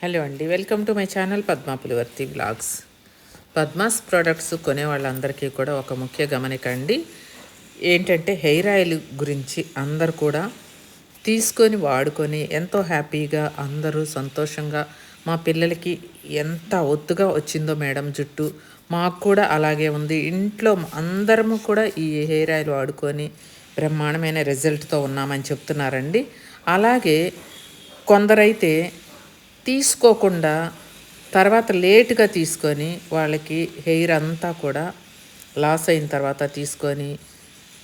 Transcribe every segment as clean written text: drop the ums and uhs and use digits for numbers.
Hello అండి, welcome to my channel Padma Pulivarthi blogs. Padma's products కొనే వాళ్ళందరికీ కూడా ఒక ముఖ్య గమనిక అండి. ఏంటంటే హెయిర్ ఆయిల్ గురించి అందరు కూడా తీసుకొని వాడుకొని ఎంతో హ్యాపీగా అందరూ సంతోషంగా, మా పిల్లలకి ఎంత ఒత్తుగా వచ్చిందో మేడం జుట్టు, మాకు కూడా అలాగే ఉంది, ఇంట్లో అందరము కూడా ఈ హెయిర్ ఆయిల్ వాడుకొని బ్రహ్మాండమైన రిజల్ట్తో ఉన్నామని చెప్తున్నారండి. అలాగే కొందరైతే తీసుకోకుండా తర్వాత లేట్గా తీసుకొని వాళ్ళకి హెయిర్ అంతా కూడా లాస్ అయిన తర్వాత తీసుకొని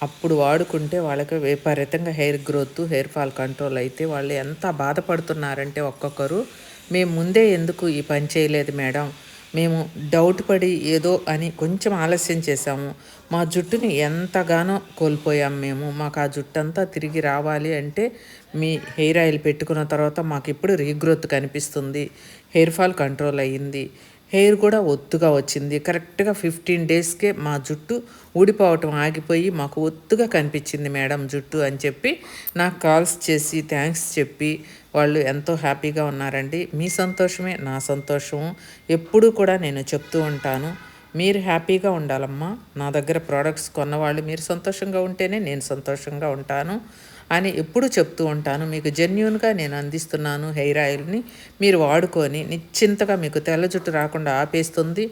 అప్పుడు వాడుకుంటే వాళ్ళకి విపరీతంగా hair growth, hair fall control అయితే వాళ్ళు ఎంత బాధపడుతున్నారంటే ఒక్కొక్కరు, మేము ముందే ఎందుకు ఈ పని చేయలేదు మేడం, మేము డౌట్ పడి ఏదో అని కొంచెం ఆలస్యం చేశాము, మా జుట్టుని ఎంతగానో కోల్పోయాం మేము, మాకు ఆ జుట్టు అంతా తిరిగి రావాలి అంటే మీ హెయిర్ ఆయిల్ పెట్టుకున్న తర్వాత మాకు ఇప్పుడు రీగ్రోత్ కనిపిస్తుంది, హెయిర్ ఫాల్ కంట్రోల్ అయ్యింది, హెయిర్ కూడా ఒత్తుగా వచ్చింది, కరెక్ట్గా 15 డేస్కే మా జుట్టు ఊడిపోవటం ఆగిపోయి మాకు ఒత్తుగా కనిపించింది మేడం జుట్టు అని చెప్పి నాకు కాల్స్ చేసి థ్యాంక్స్ చెప్పి వాళ్ళు ఎంతో హ్యాపీగా ఉన్నారండి. మీ సంతోషమే నా సంతోషము. ఎప్పుడూ కూడా నేను చెప్తూ ఉంటాను, మీరు హ్యాపీగా ఉండాలమ్మా, నా దగ్గర ప్రోడక్ట్స్ కొన్నవాళ్ళు మీరు సంతోషంగా ఉంటేనే నేను సంతోషంగా ఉంటాను అని ఎప్పుడు చెప్తూ ఉంటాను. మీకు జెన్యూన్గా నేను అందిస్తున్నాను హెయిర్ ఆయిల్ని, మీరు వాడుకొని నిశ్చింతగా మీకు తెల్ల జుట్టు రాకుండా ఆపేస్తుంది,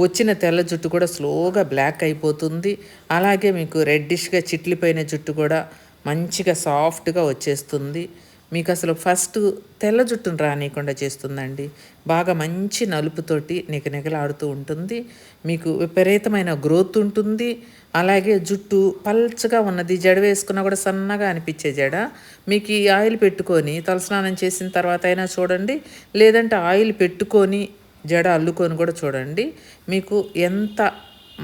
వచ్చిన తెల్ల జుట్టు కూడా స్లోగా బ్లాక్ అయిపోతుంది, అలాగే మీకు రెడ్డిష్గా చిట్లిపోయిన జుట్టు కూడా మంచిగా సాఫ్ట్గా వచ్చేస్తుంది, మీకు అసలు ఫస్ట్ తెల్ల జుట్టును రానియకుండా చేస్తుందండి, బాగా మంచి నలుపుతోటి నిగనిగలాడుతూ ఉంటుంది, మీకు విపరీతమైన గ్రోత్ ఉంటుంది, అలాగే జుట్టు పల్చగా ఉన్నది, జడ వేసుకున్నా కూడా సన్నగా అనిపించే జడ మీకు ఈ ఆయిల్ పెట్టుకొని తలస్నానం చేసిన తర్వాత అయినా చూడండి, లేదంటే ఆయిల్ పెట్టుకొని జడ అల్లుకొని కూడా చూడండి, మీకు ఎంత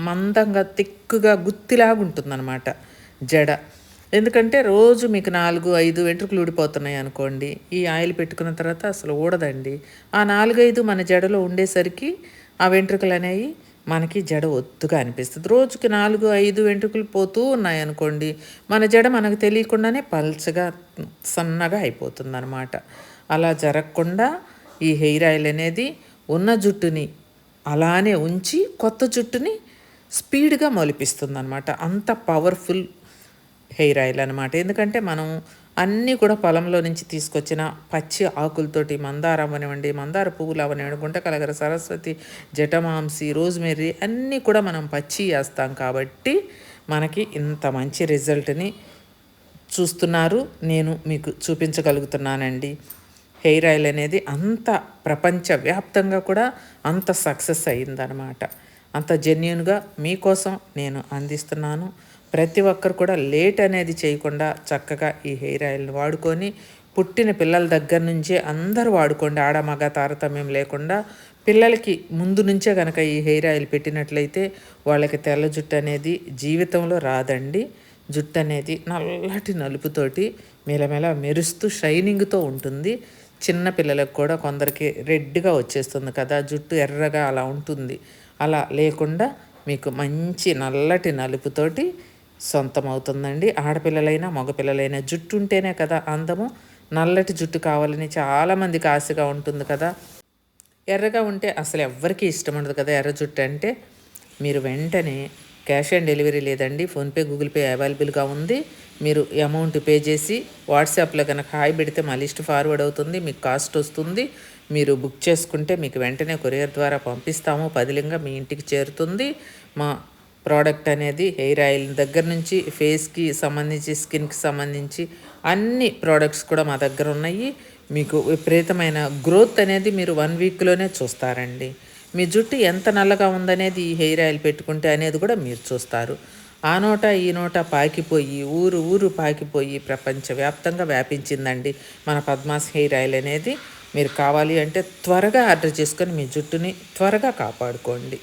మందంగా తిక్కుగా గుత్తిలాగా ఉంటుందన్నమాట జడ. ఎందుకంటే రోజు మీకు 4-5 వెంట్రుకలు ఊడిపోతున్నాయి అనుకోండి, ఈ ఆయిల్ పెట్టుకున్న తర్వాత అసలు ఊడదండి. ఆ 4-5 మన జడలో ఉండేసరికి ఆ వెంట్రుకలు అనేవి మనకి జడ ఒత్తుగా అనిపిస్తుంది. రోజుకి 4-5 వెంట్రుకలు పోతూ ఉన్నాయనుకోండి, మన జడ మనకు తెలియకుండానే పల్చగా సన్నగా అయిపోతుంది అనమాట. అలా జరగకుండా ఈ హెయిర్ ఆయిల్ అనేది ఉన్న జుట్టుని అలానే ఉంచి కొత్త జుట్టుని స్పీడ్గా మొలిపిస్తుంది అనమాట. అంత పవర్ఫుల్ హెయిర్ ఆయిల్ అనమాట. ఎందుకంటే మనం అన్నీ కూడా పొలంలో నుంచి తీసుకొచ్చిన పచ్చి ఆకులతోటి, మందార అవనివ్వండి, మందార పువ్వులు అవనివ్వండి, గుంటకలగర, సరస్వతి, జటమాంసి, రోజ్మెర్రీ అన్నీ కూడా మనం పచ్చి వేస్తాం కాబట్టి మనకి ఇంత మంచి రిజల్ట్ని చూస్తున్నారు, నేను మీకు చూపించగలుగుతున్నానండి. హెయిర్ ఆయిల్ అనేది అంత ప్రపంచవ్యాప్తంగా కూడా అంత సక్సెస్ అయ్యిందనమాట. అంత జెన్యూన్గా మీకోసం నేను అందిస్తున్నాను. ప్రతి ఒక్కరు కూడా లేట్ అనేది చేయకుండా చక్కగా ఈ హెయిర్ ఆయిల్ని వాడుకొని, పుట్టిన పిల్లల దగ్గర నుంచే అందరూ వాడుకోండి, ఆడ మగ తారతమ్యం లేకుండా. పిల్లలకి ముందు నుంచే కనుక ఈ హెయిర్ ఆయిల్ పెట్టినట్లయితే వాళ్ళకి తెల్ల జుట్టు అనేది జీవితంలో రాదండి. జుట్టు అనేది నల్లటి నలుపుతోటి మెలమెల మెరుస్తూ షైనింగ్తో ఉంటుంది. చిన్న పిల్లలకు కూడా కొందరికి రెడ్గా వచ్చేస్తుంది కదా జుట్టు, ఎర్రగా అలా ఉంటుంది. అలా లేకుండా మీకు మంచి నల్లటి నలుపుతోటి సొంతమవుతుందండి. ఆడపిల్లలైనా మగపిల్లలైనా జుట్టు ఉంటేనే కదా అందము. నల్లటి జుట్టు కావాలని చాలామందికి ఆశగా ఉంటుంది కదా. ఎర్రగా ఉంటే అసలు ఎవ్వరికీ ఇష్టం ఉండదు కదా ఎర్ర జుట్టు అంటే. మీరు వెంటనే క్యాష్ ఆన్ డెలివరీ లేదండి, ఫోన్పే, గూగుల్ పే అవైలబుల్గా ఉంది. మీరు అమౌంట్ పే చేసి వాట్సాప్లో కనుక హాయ్ పెడితే మా లిస్ట్ ఫార్వర్డ్ అవుతుంది, మీకు కాస్ట్ వస్తుంది. మీరు బుక్ చేసుకుంటే మీకు వెంటనే కొరియర్ ద్వారా పంపిస్తాము, పదిలంగా మీ ఇంటికి చేరుతుంది. మా ప్రోడక్ట్ అనేది హెయిర్ ఆయిల్ దగ్గర నుంచి ఫేస్కి సంబంధించి, స్కిన్కి సంబంధించి అన్ని ప్రోడక్ట్స్ కూడా మా దగ్గర ఉన్నాయి. మీకు విపరీతమైన గ్రోత్ అనేది మీరు 1 వీక్లోనే చూస్తారండి. మీ జుట్టు ఎంత నల్లగా ఉందనేది ఈ హెయిర్ ఆయిల్ పెట్టుకుంటే అనేది కూడా మీరు చూస్తారు. ఆ నోట ఈ నోట పాకిపోయి ఊరు ఊరు పాకిపోయి ప్రపంచవ్యాప్తంగా వ్యాపించిందండి మన పద్మాస్ హెయిర్ ఆయిల్ అనేది. మీరు కావాలి అంటే త్వరగా ఆర్డర్ చేసుకొని మీ జుట్టుని త్వరగా కాపాడుకోండి.